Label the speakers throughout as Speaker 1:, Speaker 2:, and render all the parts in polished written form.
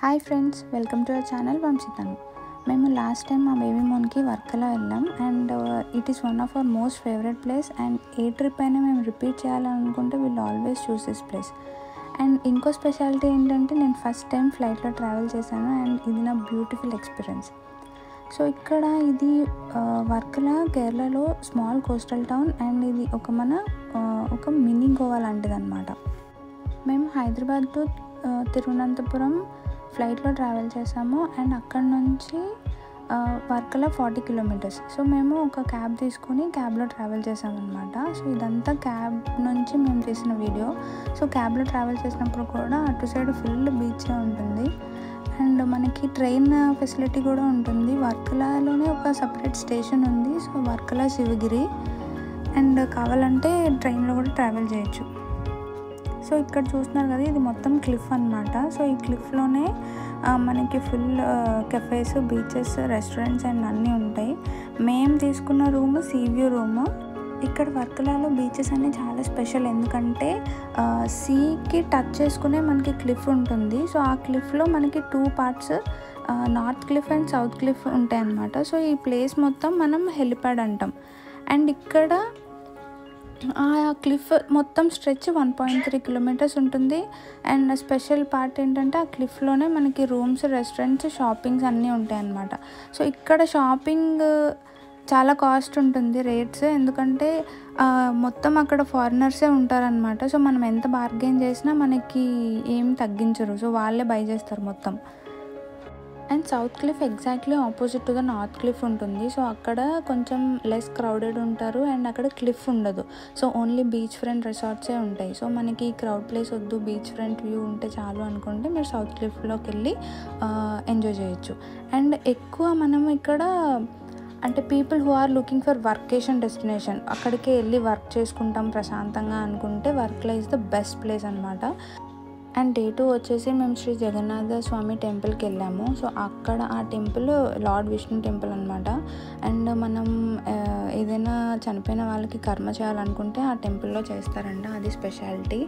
Speaker 1: Hi friends, welcome to our channel వంశితను. మేము last time మా బేబీ మూన్కి వర్కలా వెళ్ళాం and it is one of our most favourite place. And ఏ trip అయినా మేము రిపీట్ చేయాలనుకుంటే will always choose this place. And ఇంకో స్పెషాలిటీ ఏంటంటే నేను ఫస్ట్ టైం ఫ్లైట్లో ట్రావెల్ చేశాను అండ్ ఇది నా బ్యూటిఫుల్ ఎక్స్పీరియన్స్. సో ఇక్కడ ఇది వర్కలా కేరళలో స్మాల్ కోస్టల్ టౌన్ అండ్ ఇది ఒక మినీ గోవా లాంటిది అనమాట. మేము హైదరాబాద్ టు తిరువనంతపురం ఫ్లైట్లో ట్రావెల్ చేసాము అండ్ అక్కడ నుంచి వర్కలా 40 కిలోమీటర్స్. సో మేము ఒక క్యాబ్ తీసుకొని క్యాబ్లో ట్రావెల్ చేసామన్నమాట. సో ఇదంతా క్యాబ్ నుంచి మేము తీసిన వీడియో. సో క్యాబ్లో ట్రావెల్ చేసినప్పుడు కూడా అటు సైడ్ ఫుల్ బీచే ఉంటుంది అండ్ మనకి ట్రైన్ ఫెసిలిటీ కూడా ఉంటుంది. వర్కలాలోనే ఒక సపరేట్ స్టేషన్ ఉంది. సో వర్కలా శివగిరి అండ్ కావాలంటే ట్రైన్లో కూడా ట్రావెల్ చేయొచ్చు. సో ఇక్కడ చూస్తున్నారు కదా, ఇది మొత్తం క్లిఫ్ అనమాట. సో ఈ క్లిఫ్లోనే మనకి full cafes, beaches, restaurants and అన్నీ ఉంటాయి. మేము తీసుకున్న రూమ్ సీ వ్యూ రూమ్. ఇక్కడ వర్కలాలో బీచెస్ అన్నీ చాలా స్పెషల్, ఎందుకంటే సీకి టచ్ చేసుకునే మనకి క్లిఫ్ ఉంటుంది. సో ఆ క్లిఫ్లో మనకి 2 parts, north cliff and south cliff ఉంటాయి అన్నమాట. సో ఈ ప్లేస్ మొత్తం మనం హెలిప్యాడ్ అంటాం. అండ్ ఇక్కడ ఆ క్లిఫ్ మొత్తం స్ట్రెచ్ 1.3 కిలోమీటర్స్ ఉంటుంది. అండ్ స్పెషల్ పార్ట్ ఏంటంటే ఆ క్లిఫ్లోనే మనకి రూమ్స్, రెస్టారెంట్స్, షాపింగ్స్ అన్నీ ఉంటాయి అన్నమాట. సో ఇక్కడ షాపింగ్ చాలా కాస్ట్ ఉంటుంది రేట్స్, ఎందుకంటే మొత్తం అక్కడ ఫారినర్సే ఉంటారనమాట. సో మనం ఎంత బార్గెన్ చేసినా మనకి ఏం తగ్గించరు. సో వాళ్ళే బై చేస్తారు మొత్తం. And south cliff exactly opposite to the north cliff ఉంటుంది. సో అక్కడ కొంచెం లెస్ క్రౌడెడ్ ఉంటారు అండ్ అక్కడ క్లిఫ్ ఉండదు. సో ఓన్లీ బీచ్ ఫ్రంట్ రిసార్ట్సే ఉంటాయి. సో మనకి క్రౌడ్ ప్లేస్ వద్దు, బీచ్ ఫ్రంట్ వ్యూ ఉంటే చాలు అనుకుంటే మీరు సౌత్ క్లిఫ్లోకి వెళ్ళి ఎంజాయ్ చేయొచ్చు. అండ్ ఎక్కువ మనం ఇక్కడ అంటే people who are looking for workation destination, అక్కడికే వెళ్ళి వర్క్ చేసుకుంటాం ప్రశాంతంగా అనుకుంటే Varkala is the best place అనమాట. అండ్ డే 2 వచ్చేసి మేము శ్రీ జగన్నాథ స్వామి టెంపుల్కి వెళ్ళాము. సో అక్కడ ఆ టెంపుల్ లార్డ్ విష్ణు టెంపుల్ అనమాట. అండ్ మనం ఏదైనా చనిపోయిన వాళ్ళకి కర్మ చేయాలనుకుంటే ఆ టెంపుల్లో చేస్తారంట, అది స్పెషాలిటీ.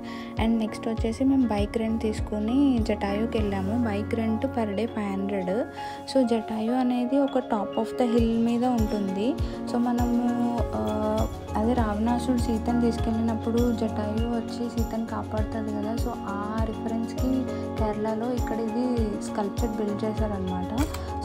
Speaker 1: అండ్ నెక్స్ట్ వచ్చేసి మేము బైక్ రెంట్ తీసుకొని జటాయుకి వెళ్ళాము. Bike rent per day 500. So Jatayu అనేది ఒక టాప్ ఆఫ్ ద హిల్ మీద ఉంటుంది. సో మనము అదే రావణాసుడు సీతను తీసుకెళ్ళినప్పుడు జటాయు వచ్చి సీతను కాపాడుతుంది కదా. సో ఆ రిఫరెన్స్కి కేరళలో ఇక్కడ ఇది స్కల్ప్చర్ బిల్డ్ చేశారనమాట.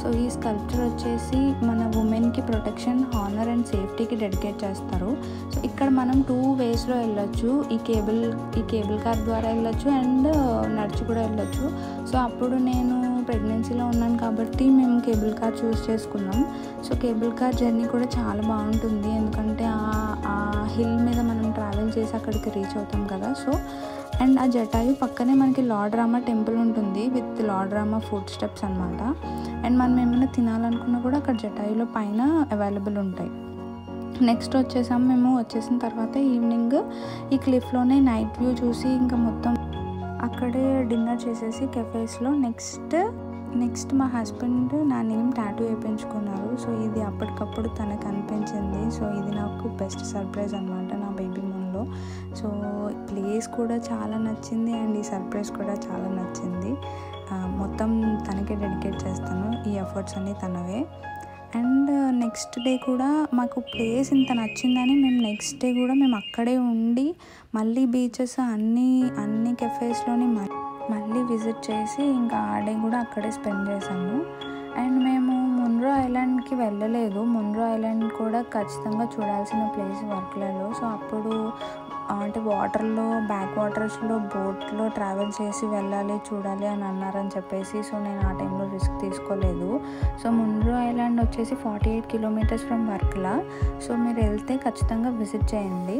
Speaker 1: సో ఈ స్కల్ప్చర్ వచ్చేసి మన ఉమెన్కి ప్రొటెక్షన్, హానర్ అండ్ సేఫ్టీకి డెడికేట్ చేస్తారు. సో ఇక్కడ మనం 2 వేస్లో వెళ్ళొచ్చు. ఈ కేబుల్ కార్ ద్వారా వెళ్ళొచ్చు అండ్ నడిచి కూడా వెళ్ళొచ్చు. సో అప్పుడు నేను ప్రెగ్నెన్సీలో ఉన్నాను కాబట్టి మేము కేబుల్ కార్ చూస్ చేసుకున్నాం. సో కేబుల్ కార్ జర్నీ కూడా చాలా బాగుంటుంది, ఎందుకంటే ఆ హిల్ మీద మనం ట్రావెల్ చేసి అక్కడికి రీచ్ అవుతాం కదా. సో అండ్ ఆ జటాయు పక్కనే మనకి లార్డ్ రామా టెంపుల్ ఉంటుంది with lord Rama food steps అనమాట. అండ్ మనం ఏమైనా తినాలనుకున్నా కూడా అక్కడ జటాయులో పైన అవైలబుల్ ఉంటాయి. నెక్స్ట్ మేము వచ్చేసిన తర్వాత ఈవినింగ్ ఈ క్లిఫ్లోనే నైట్ వ్యూ చూసి ఇంకా మొత్తం అక్కడే డిన్నర్ చేసేసి కెఫేస్లో నెక్స్ట్ మా హస్బెండ్ నా నేమ్ టాటూ వేయించుకున్నారు. సో ఇది అప్పటికప్పుడు తనకు అనిపించింది. సో ఇది నాకు బెస్ట్ సర్ప్రైజ్ అనమాట నా బేబీ మూన్లో. సో ప్లేస్ కూడా చాలా నచ్చింది అండ్ ఈ సర్ప్రైజ్ కూడా చాలా నచ్చింది. మొత్తం తనకే డెడికేట్ చేస్తాను, ఈ ఎఫర్ట్స్ అన్నీ తనవే. అండ్ నెక్స్ట్ డే కూడా మాకు ప్లేస్ ఇంత నచ్చిందని మేము నెక్స్ట్ డే కూడా మేము అక్కడే ఉండి మళ్ళీ బీచెస్ అన్ని కెఫేస్లోని మళ్ళీ విజిట్ చేసి ఇంకా ఆ డే కూడా అక్కడే స్పెండ్ చేసాము. అండ్ మేము మున్రో ఐలాండ్కి వెళ్ళలేదు. మున్రో ఐలాండ్ కూడా ఖచ్చితంగా చూడాల్సిన ప్లేస్ వర్కలాలో. సో అప్పుడు అంటే వాటర్లో, బ్యాక్ వాటర్స్లో బోట్లో ట్రావెల్ చేసి వెళ్ళాలి, చూడాలి అని అన్నారని చెప్పేసి సో నేను ఆ టైంలో రిస్క్ తీసుకోలేదు. సో మున్రో ఐలాండ్ వచ్చేసి 48 కిలోమీటర్స్ ఫ్రమ్ వర్కలా. సో మీరు వెళ్తే ఖచ్చితంగా విజిట్ చేయండి.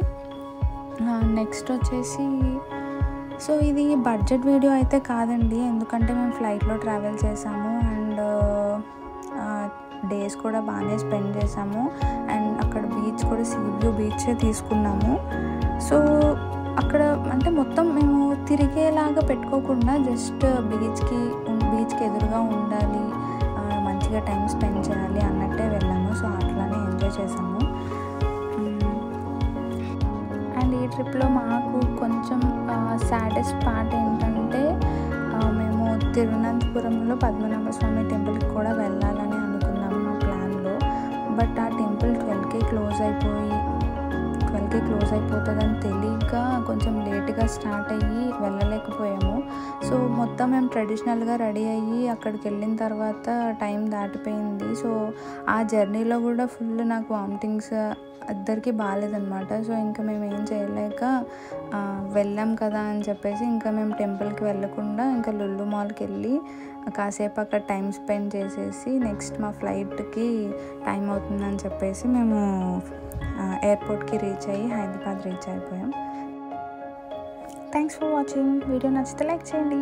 Speaker 1: నెక్స్ట్ వచ్చేసి సో ఇది బడ్జెట్ వీడియో అయితే కాదండి, ఎందుకంటే మేము ఫ్లైట్లో ట్రావెల్ చేసాము అండ్ డేస్ కూడా బాగానే స్పెండ్ చేసాము. అండ్ అక్కడ బీచ్ కూడా సీ వ్యూ బీచే తీసుకున్నాము. సో అక్కడ అంటే మొత్తం మేము తిరిగేలాగా పెట్టుకోకుండా జస్ట్ బీచ్కి ఎదురుగా ఉండాలి, మంచిగా టైం స్పెండ్ చేయాలి అన్నట్టే వెళ్ళాము. సో అట్లానే ఎంజాయ్ చేసాము. అండ్ ఈ ట్రిప్లో మాకు కొంచెం సాడెస్ట్ పార్ట్ ఏంటంటే మేము తిరువనంతపురంలో పద్మనాభ స్వామి టెంపుల్కి కూడా వెళ్ళాలని అనుకున్నాము మా ప్లాన్లో. బట్ ఆ టెంపుల్ 12కి క్లోజ్ అయిపోతుందని తెలియక కొంచెం లేట్గా స్టార్ట్ అయ్యి వెళ్ళలేకపోయాము. సో మొత్తం మేము ట్రెడిషనల్గా రెడీ అయ్యి అక్కడికి వెళ్ళిన తర్వాత టైం దాటిపోయింది. సో ఆ జర్నీలో కూడా ఫుల్ నాకు వామిటింగ్స్ ఇద్దరికి బాగాలేదనమాట. సో ఇంకా మేము ఏం చేయలేక వెళ్ళాం కదా అని చెప్పేసి ఇంకా మేము టెంపుల్కి వెళ్ళకుండా ఇంకా లుల్లు మాల్కి వెళ్ళి కాసేపు అక్కడ టైం స్పెండ్ చేసేసి నెక్స్ట్ మా ఫ్లైట్కి టైం అవుతుందని చెప్పేసి మేము ఎయిర్పోర్ట్కి రీచ్ అయ్యి హైదరాబాద్ రీచ్ అయిపోయాం. Thanks for watching. వీడియో నచ్చితే లైక్ చేయండి.